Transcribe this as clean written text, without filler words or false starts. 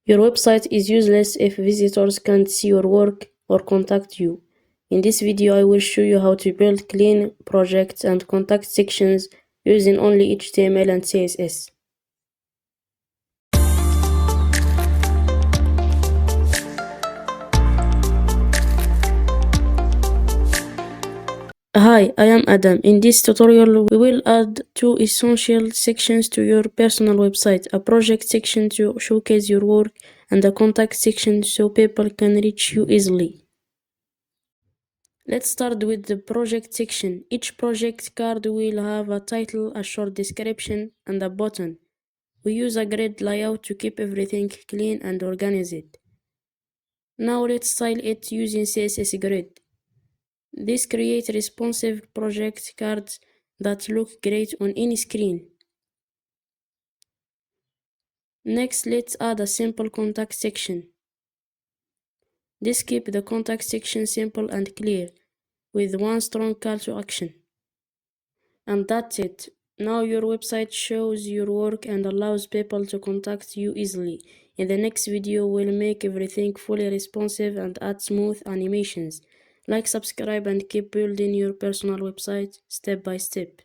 Your website is useless if visitors can't see your work or contact you. In this video, I will show you how to build clean projects and contact sections using only HTML and CSS. Hi, I am Adam. In this tutorial, we will add two essential sections to your personal website: a project section to showcase your work and a contact section so people can reach you easily. Let's start with the project section. Each project card will have a title, a short description, and a button. We use a grid layout to keep everything clean and organized. Now let's style it using CSS Grid. This creates responsive project cards that look great on any screen. Next, let's add a simple contact section. This keeps the contact section simple and clear, with one strong call to action. And that's it. Now your website shows your work and allows people to contact you easily. In the next video, we'll make everything fully responsive and add smooth animations. Like, subscribe, and keep building your personal website step by step.